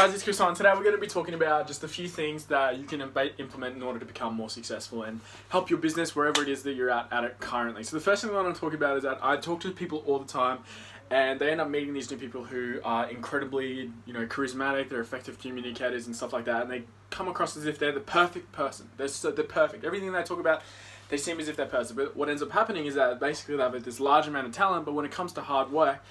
Guys, it's Chris on. Today we're going to be talking about just a few things that you can implement in order to become more successful and help your business wherever it is that you're at it currently. So the first thing I want to talk about is that I talk to people all the time and they end up meeting these new people who are incredibly, charismatic, they're effective communicators and stuff like that, and they come across as if they're the perfect person. They're perfect. Everything they talk about, they seem as if they're perfect. But what ends up happening is that basically they have this large amount of talent, but when it comes to hard work,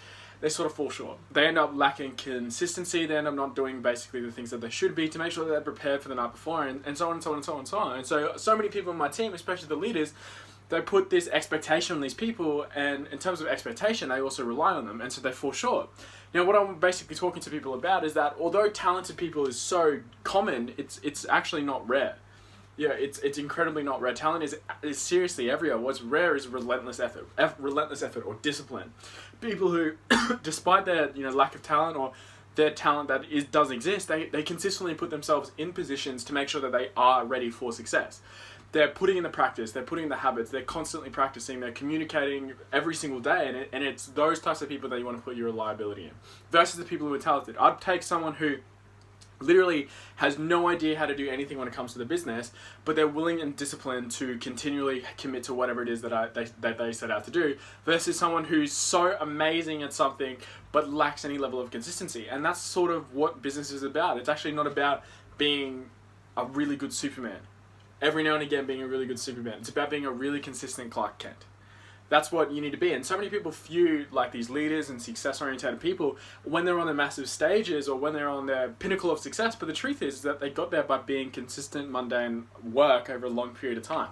they sort of fall short. They end up lacking consistency. They end up not doing basically the things that they should be to make sure that they're prepared for the night before, and so on and so on and so on and so on. And so many people in my team, especially the leaders, they put this expectation on these people, and in terms of expectation, they also rely on them, and so they fall short. Now, what I'm basically talking to people about is that although talented people is so common, it's actually not rare. Yeah, it's incredibly not rare. Talent is seriously everywhere. What's rare is relentless effort or discipline. People who, despite their lack of talent or their talent that does exist, they consistently put themselves in positions to make sure that they are ready for success. They're putting in the practice, they're putting in the habits, they're constantly practicing, they're communicating every single day, and it's those types of people that you want to put your reliability in. Versus the people who are talented. I'd take someone who literally has no idea how to do anything when it comes to the business, but they're willing and disciplined to continually commit to whatever it is that they set out to do, versus someone who's so amazing at something but lacks any level of consistency. And that's sort of what business is about. It's actually not about being a really good Superman. Every now and again being a really good Superman. It's about being a really consistent Clark Kent. That's what you need to be. And so many people view like these leaders and success-oriented people when they're on their massive stages or when they're on their pinnacle of success. But the truth is that they got there by being consistent, mundane work over a long period of time.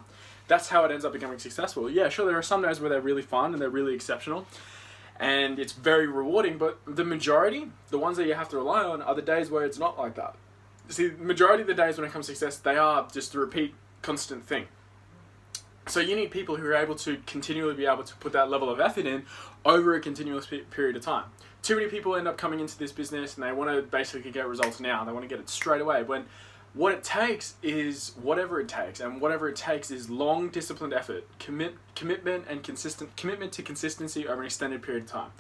That's how it ends up becoming successful. Yeah, sure, there are some days where they're really fun and they're really exceptional and it's very rewarding, but the majority, the ones that you have to rely on, are the days where it's not like that. See, the majority of the days when it comes to success, they are just a repeat, constant thing. So you need people who are able to continually be able to put that level of effort in over a continuous period of time. Too many people end up coming into this business and they want to basically get results now. They want to get it straight away. When what it takes is whatever it takes, and whatever it takes is long, disciplined effort, commitment to consistency over an extended period of time.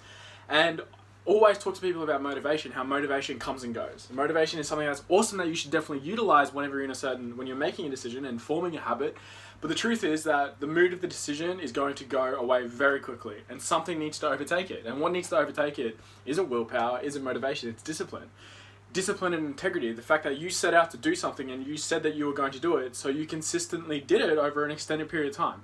And always talk to people about motivation, how motivation comes and goes. Motivation is something that's awesome that you should definitely utilize whenever you're when you're making a decision and forming a habit. But the truth is that the mood of the decision is going to go away very quickly, and something needs to overtake it. And what needs to overtake it isn't willpower, isn't motivation, it's discipline. Discipline and integrity, the fact that you set out to do something and you said that you were going to do it, so you consistently did it over an extended period of time.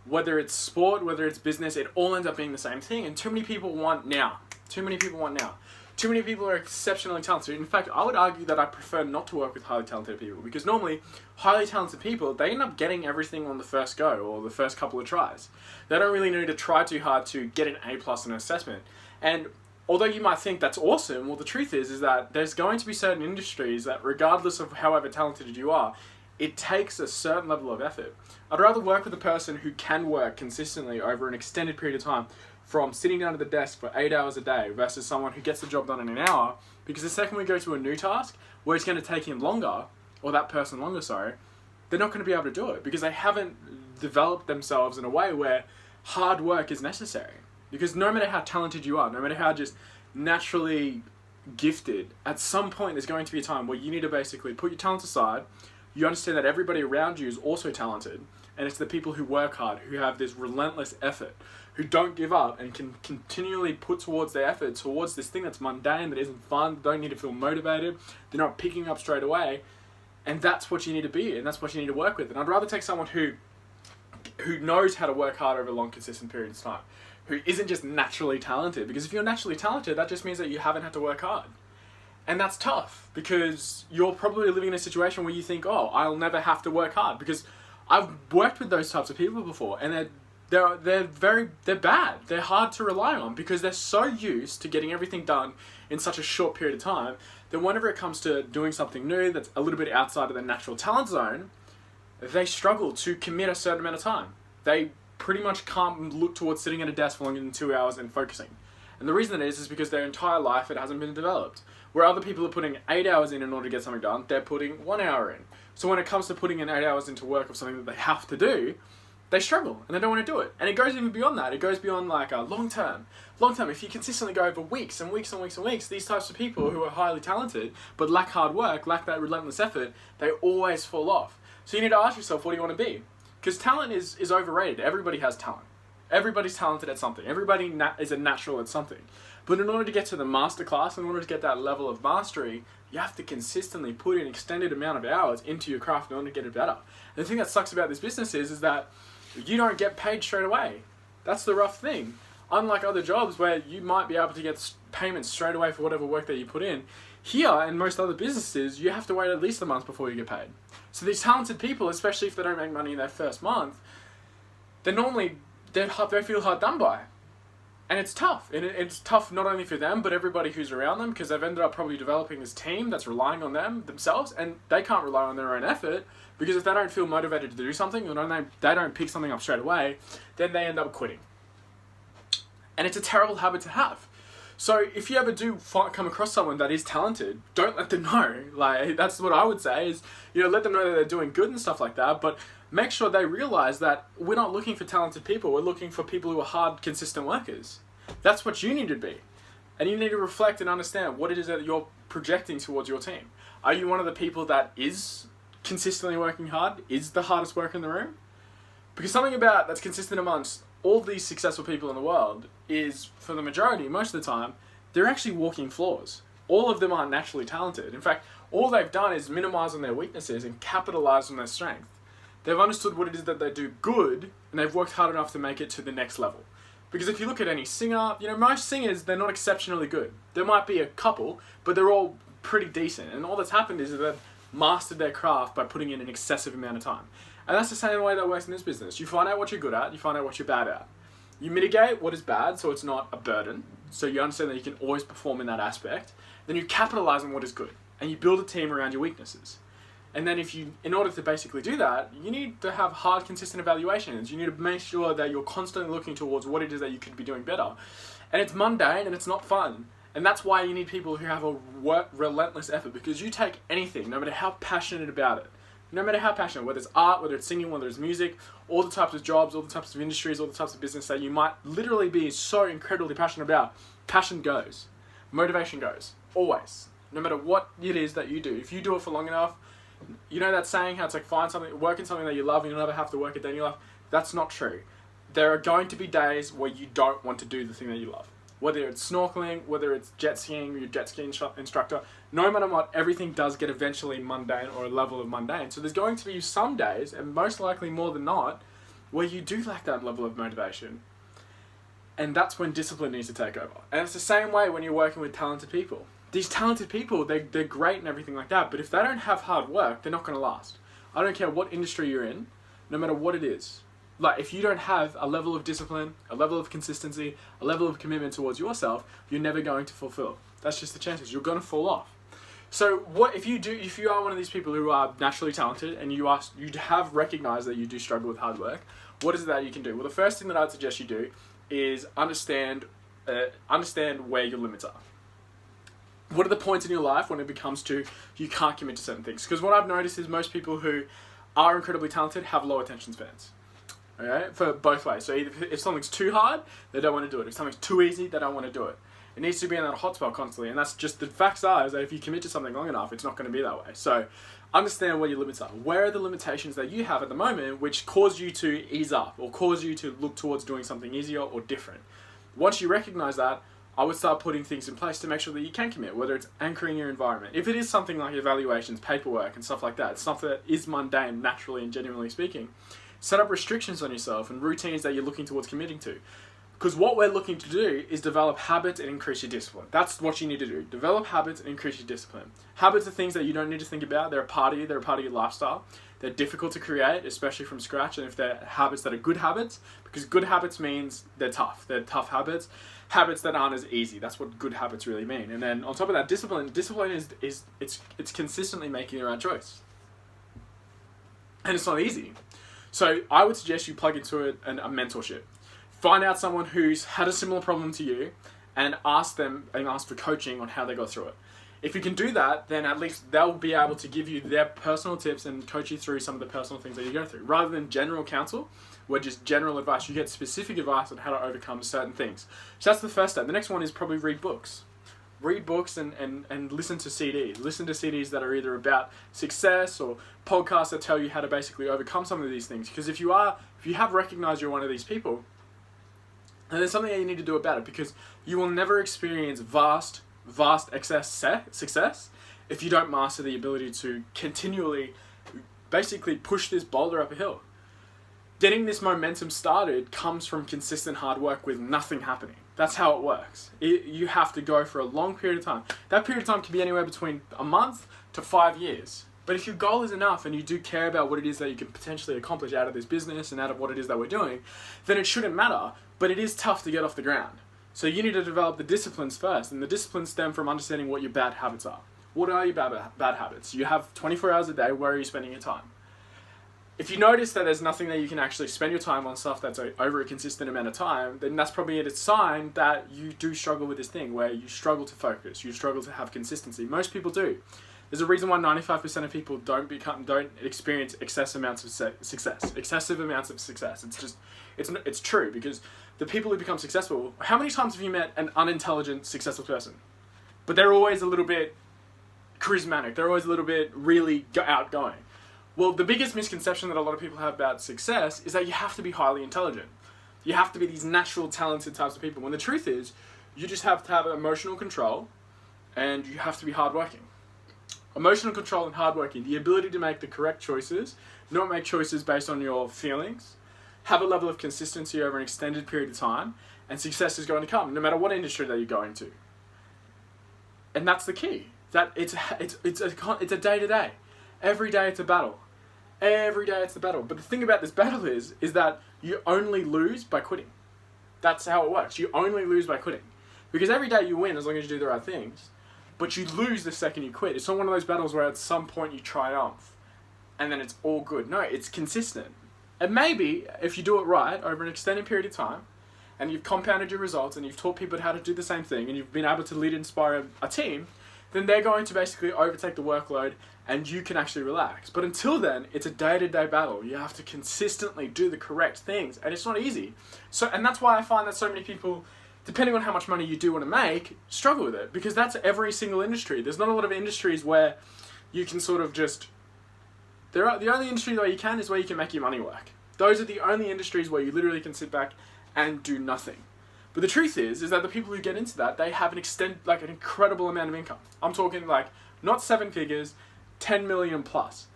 Whether it's sport, whether it's business, it all ends up being the same thing, and too many people want now. Too many people are exceptionally talented. In fact, I would argue that I prefer not to work with highly talented people, because normally, highly talented people, they end up getting everything on the first go or the first couple of tries. They don't really need to try too hard to get an A+ in an assessment. And although you might think that's awesome, well, the truth is that there's going to be certain industries that, regardless of however talented you are, it takes a certain level of effort. I'd rather work with a person who can work consistently over an extended period of time, from sitting down at the desk for 8 hours a day, versus someone who gets the job done in an hour, because the second we go to a new task where it's going to take him longer, or that person longer, they're not going to be able to do it because they haven't developed themselves in a way where hard work is necessary. Because no matter how talented you are, no matter how just naturally gifted, at some point there's going to be a time where you need to basically put your talents aside. You understand that everybody around you is also talented, and it's the people who work hard, who have this relentless effort, who don't give up and can continually put towards their effort towards this thing that's mundane, that isn't fun, don't need to feel motivated, they're not picking up straight away. And that's what you need to be, and that's what you need to work with. And I'd rather take someone who knows how to work hard over a long, consistent period of time, who isn't just naturally talented. Because if you're naturally talented, that just means that you haven't had to work hard. And that's tough, because you're probably living in a situation where you think, oh, I'll never have to work hard. Because I've worked with those types of people before, and they're bad. They're hard to rely on because they're so used to getting everything done in such a short period of time that whenever it comes to doing something new that's a little bit outside of their natural talent zone, they struggle to commit a certain amount of time. They pretty much can't look towards sitting at a desk for longer than 2 hours and focusing. And the reason it is because their entire life it hasn't been developed. Where other people are putting 8 hours in order to get something done, they're putting 1 hour in. So when it comes to putting in 8 hours into work of something that they have to do, they struggle and they don't want to do it. And it goes even beyond that. It goes beyond like a long term. If you consistently go over weeks and weeks and weeks and weeks, these types of people who are highly talented but lack hard work, lack that relentless effort, they always fall off. So you need to ask yourself, what do you want to be? Because talent is overrated. Everybody has talent. Everybody's talented at something. Everybody is a natural at something. But in order to get to the master class, in order to get that level of mastery, you have to consistently put in extended amount of hours into your craft in order to get it better. And the thing that sucks about this business is that you don't get paid straight away. That's the rough thing. Unlike other jobs where you might be able to get payments straight away for whatever work that you put in, here and most other businesses, you have to wait at least a month before you get paid. So these talented people, especially if they don't make money in their first month, they feel hard done by. And it's tough. And it's tough not only for them, but everybody who's around them, because they've ended up probably developing this team that's relying on themselves, and they can't rely on their own effort, because if they don't feel motivated to do something, or they don't pick something up straight away, then they end up quitting. And it's a terrible habit to have. So if you ever do come across someone that is talented, don't let them know. Like, that's what I would say is, let them know that they're doing good and stuff like that, but make sure they realize that we're not looking for talented people. We're looking for people who are hard, consistent workers. That's what you need to be. And you need to reflect and understand what it is that you're projecting towards your team. Are you one of the people that is consistently working hard, is the hardest worker in the room? Because something about that's consistent amongst all these successful people in the world is, for the majority, most of the time, they're actually walking flaws. All of them aren't naturally talented. In fact, all they've done is minimize on their weaknesses and capitalize on their strength. They've understood what it is that they do good, and they've worked hard enough to make it to the next level. Because if you look at any singer, most singers, they're not exceptionally good. There might be a couple, but they're all pretty decent. And all that's happened is that they've mastered their craft by putting in an excessive amount of time. And that's the same way that works in this business. You find out what you're good at, you find out what you're bad at. You mitigate what is bad so it's not a burden, so you understand that you can always perform in that aspect. Then you capitalize on what is good, and you build a team around your weaknesses. And then in order to basically do that, you need to have hard, consistent evaluations. You need to make sure that you're constantly looking towards what it is that you could be doing better. And it's mundane and it's not fun. And that's why you need people who have a relentless effort, because you take anything, no matter how passionate about it, no matter how passionate, whether it's art, whether it's singing, whether it's music, all the types of jobs, all the types of industries, all the types of business that you might literally be so incredibly passionate about, passion goes. Motivation goes. Always. No matter what it is that you do. If you do it for long enough, you know that saying, how it's like work in something that you love and you'll never have to work a day in your life? That's not true. There are going to be days where you don't want to do the thing that you love. Whether it's snorkeling, whether it's jet skiing, or your jet ski instructor, no matter what, everything does get eventually mundane or a level of mundane. So there's going to be some days, and most likely more than not, where you do lack that level of motivation. And that's when discipline needs to take over. And it's the same way when you're working with talented people. These talented people, they're great and everything like that, but if they don't have hard work, they're not going to last. I don't care what industry you're in, no matter what it is. Like, if you don't have a level of discipline, a level of consistency, a level of commitment towards yourself, you're never going to fulfill. That's just the chances. You're going to fall off. So if you are one of these people who are naturally talented and you have recognized that you do struggle with hard work, what is it that you can do? Well, the first thing that I'd suggest you do is understand where your limits are. What are the points in your life when it becomes to you can't commit to certain things? Because what I've noticed is most people who are incredibly talented have low attention spans. Okay, for both ways. So either if something's too hard, they don't want to do it. If something's too easy, they don't want to do it. It needs to be in that hotspot constantly, and that's just the facts are is that if you commit to something long enough, it's not going to be that way. So understand what your limits are. Where are the limitations that you have at the moment which cause you to ease up or cause you to look towards doing something easier or different? Once you recognize that, I would start putting things in place to make sure that you can commit, whether it's anchoring your environment. If it is something like evaluations, paperwork, and stuff like that, stuff that is mundane, naturally and genuinely speaking, set up restrictions on yourself and routines that you're looking towards committing to. Because what we're looking to do is develop habits and increase your discipline. That's what you need to do. Develop habits and increase your discipline. Habits are things that you don't need to think about. They're a part of you. They're a part of your lifestyle. They're difficult to create, especially from scratch. And if they're habits that are good habits, because good habits means they're tough. They're tough habits. Habits that aren't as easy. That's what good habits really mean. And then on top of that, discipline is it's consistently making the right choice. And it's not easy. So I would suggest you plug into it a mentorship. Find out someone who's had a similar problem to you and ask for coaching on how they got through it. If you can do that, then at least they'll be able to give you their personal tips and coach you through some of the personal things that you go through. Rather than general counsel, where just general advice, you get specific advice on how to overcome certain things. So that's the first step. The next one is probably read books. Read books and listen to CDs. Listen to CDs that are either about success or podcasts that tell you how to basically overcome some of these things. Because if you have recognized you're one of these people, then there's something that you need to do about it, because you will never experience vast success if you don't master the ability to continually basically push this boulder up a hill. Getting this momentum started comes from consistent hard work with nothing happening. That's how it works. You have to go for a long period of time. That period of time can be anywhere between a month to 5 years. But if your goal is enough and you do care about what it is that you can potentially accomplish out of this business and out of what it is that we're doing, then it shouldn't matter. But it is tough to get off the ground. So you need to develop the disciplines first. And the disciplines stem from understanding what your bad habits are. What are your bad habits? You have 24 hours a day. Where are you spending your time? If you notice that there's nothing that you can actually spend your time on stuff that's over a consistent amount of time, then that's probably a sign that you do struggle with this thing where you struggle to focus, you struggle to have consistency. Most people do. There's a reason why 95% of people don't experience excessive amounts of success. It's true, because the people who become successful, how many times have you met an unintelligent, successful person? But they're always a little bit charismatic. They're always a little bit really outgoing. Well, the biggest misconception that a lot of people have about success is that you have to be highly intelligent. You have to be these natural, talented types of people. When the truth is, you just have to have emotional control and you have to be hardworking. Emotional control and hardworking, the ability to make the correct choices, not make choices based on your feelings, have a level of consistency over an extended period of time, and success is going to come, no matter what industry that you go into. And that's the key. That it's a day-to-day. Every day it's a battle. Every day it's the battle. But the thing about this battle is that you only lose by quitting. That's how it works. You only lose by quitting. Because every day you win as long as you do the right things. But you lose the second you quit. It's not one of those battles where at some point you triumph and then it's all good. No, it's consistent. And maybe if you do it right over an extended period of time and you've compounded your results and you've taught people how to do the same thing and you've been able to lead and inspire a team, then they're going to basically overtake the workload and you can actually relax. But until then, it's a day-to-day battle. You have to consistently do the correct things, and it's not easy. And that's why I find that so many people, depending on how much money you do want to make, struggle with it, because that's every single industry. There's not a lot of industries where you can sort of just... the only industry where you can is where you can make your money work. Those are the only industries where you literally can sit back and do nothing. But the truth is that the people who get into that, they have an incredible amount of income. I'm talking not 7 figures, 10 million plus.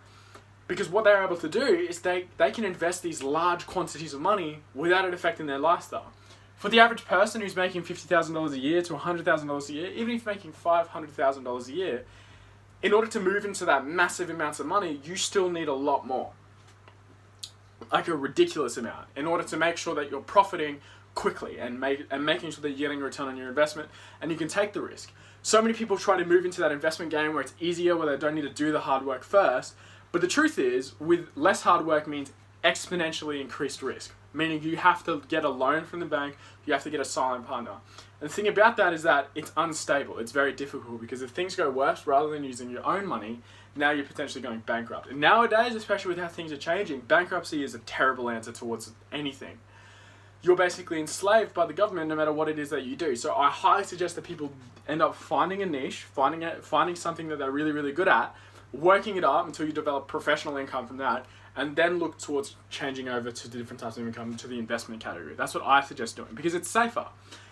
Because what they're able to do is they can invest these large quantities of money without it affecting their lifestyle. For the average person who's making $50,000 a year to $100,000 a year, even if you're making $500,000 a year, in order to move into that massive amounts of money, you still need a lot more. Like a ridiculous amount, in order to make sure that you're profiting quickly and making sure that you're getting a return on your investment and you can take the risk. So many people try to move into that investment game where it's easier, where they don't need to do the hard work first. But the truth is, with less hard work means exponentially increased risk. Meaning you have to get a loan from the bank, you have to get a silent partner. And the thing about that is that it's unstable. It's very difficult because if things go worse, rather than using your own money, now you're potentially going bankrupt. And nowadays, especially with how things are changing, bankruptcy is a terrible answer towards anything. You're basically enslaved by the government no matter what it is that you do. So I highly suggest that people end up finding a niche, finding something that they're really, really good at, working it up until you develop professional income from that, and then look towards changing over to the different types of income to the investment category. That's what I suggest doing because it's safer.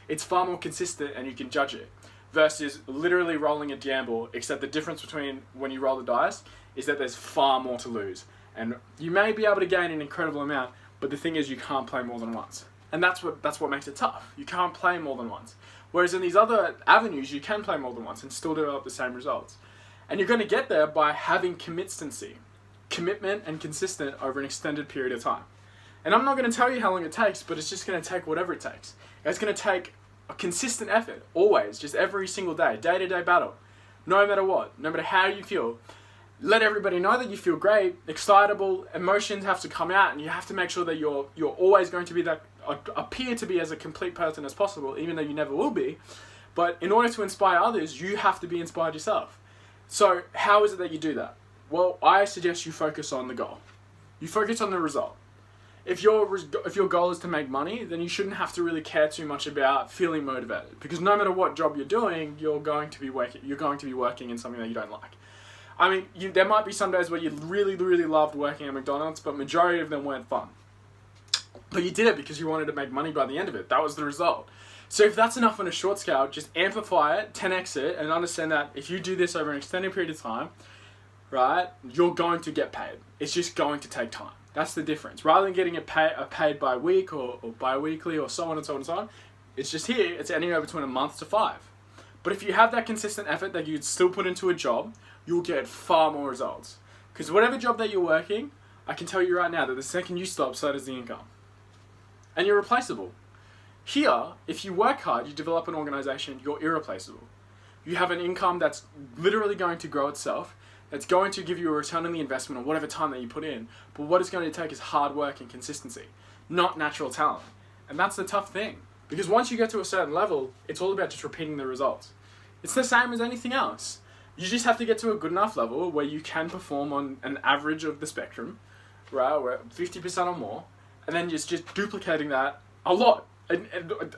It's far more consistent and you can judge it versus literally rolling a gamble, except the difference between when you roll the dice is that there's far more to lose. And you may be able to gain an incredible amount, but the thing is you can't play more than once. And that's what makes it tough. You can't play more than once. Whereas in these other avenues, you can play more than once and still develop the same results. And you're going to get there by having commitment and consistent over an extended period of time. And I'm not going to tell you how long it takes, but it's just going to take whatever it takes. It's going to take a consistent effort, always, just every single day, day-to-day battle, no matter what, no matter how you feel. Let everybody know that you feel great, excitable, emotions have to come out, and you have to make sure that you're always going to be appear to be as a complete person as possible, even though you never will be. But in order to inspire others, you have to be inspired yourself. So how is it that you do that? Well, I suggest you focus on the goal. You focus on the result. If your goal is to make money, then you shouldn't have to really care too much about feeling motivated, because no matter what job you're doing, you're going to be working in something that you don't like. I mean, there might be some days where you really, really loved working at McDonald's, but majority of them weren't fun. But you did it because you wanted to make money by the end of it. That was the result. So if that's enough on a short scale, just amplify it, 10x it, and understand that if you do this over an extended period of time, right, you're going to get paid. It's just going to take time. That's the difference. Rather than getting it paid by week or bi-weekly or so on and so on and so on, it's just here, it's anywhere between a month to 5. But if you have that consistent effort that you'd still put into a job, you'll get far more results. Because whatever job that you're working, I can tell you right now that the second you stop, so does the income. And you're replaceable. Here, if you work hard, you develop an organization, you're irreplaceable. You have an income that's literally going to grow itself. It's going to give you a return on the investment on whatever time that you put in. But what it's going to take is hard work and consistency, not natural talent. And that's the tough thing. Because once you get to a certain level, it's all about just repeating the results. It's the same as anything else. You just have to get to a good enough level where you can perform on an average of the spectrum, right, where 50% or more, and then just duplicating that a lot, and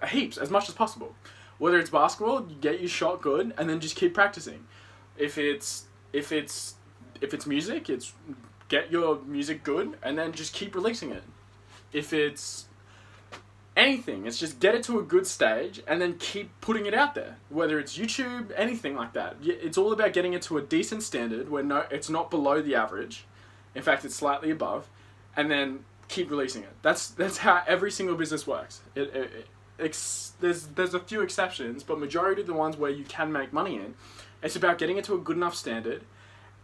heaps, as much as possible. Whether it's basketball, you get your shot good, and then just keep practicing. If it's music, it's get your music good and then just keep releasing it. If it's anything, it's just get it to a good stage and then keep putting it out there. Whether it's YouTube, anything like that. It's all about getting it to a decent standard where it's not below the average. In fact, it's slightly above, and then keep releasing it. That's how every single business works. There's a few exceptions, but majority of the ones where you can make money in, it's about getting it to a good enough standard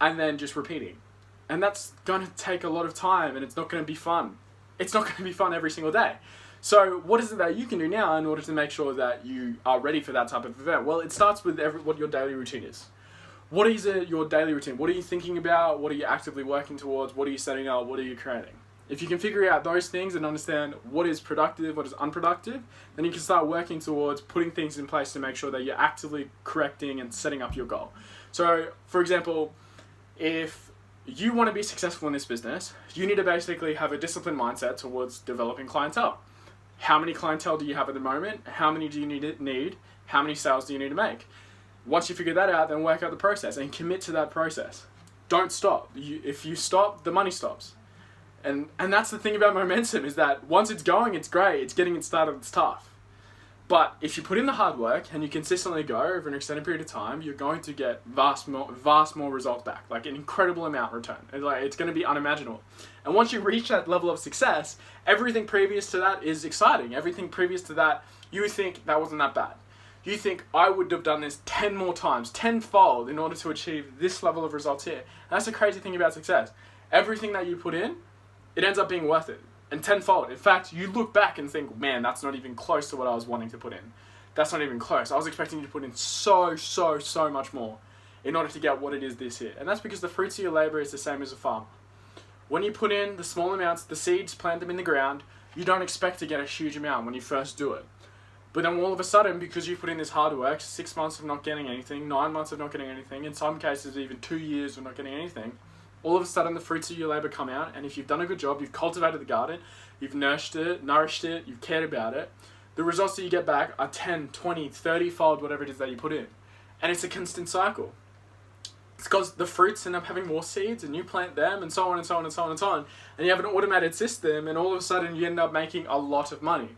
and then just repeating. And that's going to take a lot of time, and it's not going to be fun. It's not going to be fun every single day. So what is it that you can do now in order to make sure that you are ready for that type of event? Well, it starts with what your daily routine is. What is your daily routine? What are you thinking about? What are you actively working towards? What are you setting up? What are you creating? If you can figure out those things and understand what is productive, what is unproductive, then you can start working towards putting things in place to make sure that you're actively correcting and setting up your goal. So, for example, if you want to be successful in this business, you need to basically have a disciplined mindset towards developing clientele. How many clientele do you have at the moment? How many do you need? How many sales do you need to make? Once you figure that out, then work out the process and commit to that process. Don't stop. If you stop, the money stops. And that's the thing about momentum, is that once it's going, it's great. It's getting it started, it's tough. But if you put in the hard work and you consistently go over an extended period of time, you're going to get vast more results back, like an incredible amount return. It's going to be unimaginable. And once you reach that level of success, everything previous to that is exciting. Everything previous to that, you think that wasn't that bad. You think, I would have done this 10 more times, tenfold, in order to achieve this level of results here. And that's the crazy thing about success. Everything that you put in, it ends up being worth it. And tenfold. In fact, you look back and think, man, that's not even close to what I was wanting to put in. That's not even close. I was expecting you to put in so much more in order to get what it is this year. And that's because the fruits of your labor is the same as a farmer. When you put in the small amounts, the seeds, plant them in the ground, you don't expect to get a huge amount when you first do it. But then all of a sudden, because you put in this hard work, 6 months of not getting anything, 9 months of not getting anything, in some cases even 2 years of not getting anything, all of a sudden the fruits of your labor come out, and if you've done a good job, you've cultivated the garden, you've nourished it, you've cared about it, the results that you get back are 10, 20, 30-fold whatever it is that you put in. And it's a constant cycle. It's because the fruits end up having more seeds, and you plant them, and so on and so on and so on and so on, and you have an automated system, and all of a sudden you end up making a lot of money.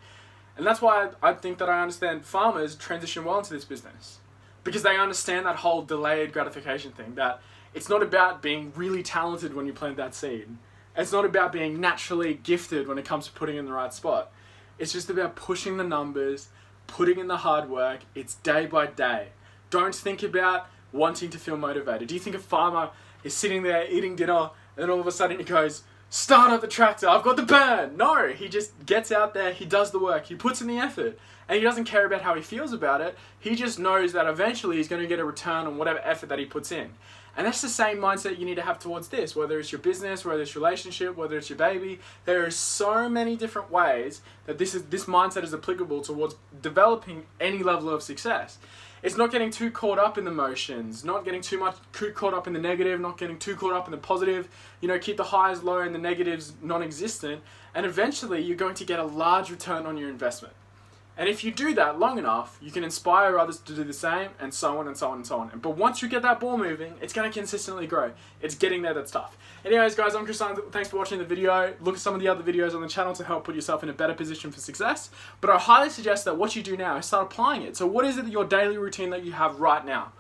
And that's why I think that I understand farmers transition well into this business. Because they understand that whole delayed gratification thing, that it's not about being really talented when you plant that seed. It's not about being naturally gifted when it comes to putting in the right spot. It's just about pushing the numbers, putting in the hard work. It's day by day. Don't think about wanting to feel motivated. Do you think a farmer is sitting there eating dinner and then all of a sudden he goes, start up the tractor, I've got the burn. No, he just gets out there, he does the work, he puts in the effort, and he doesn't care about how he feels about it. He just knows that eventually he's going to get a return on whatever effort that he puts in. And that's the same mindset you need to have towards this, whether it's your business, whether it's your relationship, whether it's your baby. There are so many different ways that this mindset is applicable towards developing any level of success. It's not getting too caught up in the motions, not getting too caught up in the negative, not getting too caught up in the positive. You know, keep the highs low and the negatives non-existent, and eventually you're going to get a large return on your investment. And if you do that long enough, you can inspire others to do the same, and so on and so on and so on. But once you get that ball moving, it's going to consistently grow. It's getting there that's tough. Anyways, guys, I'm Chris. Thanks for watching the video. Look at some of the other videos on the channel to help put yourself in a better position for success. But I highly suggest that what you do now is start applying it. So what is it that your daily routine that you have right now?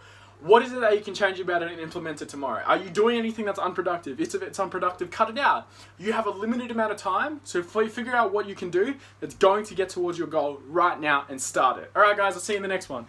What is it that you can change about it and implement it tomorrow? Are you doing anything that's unproductive? If it's unproductive, cut it out. You have a limited amount of time, so figure out what you can do that's going to get towards your goal right now and start it. Alright guys, I'll see you in the next one.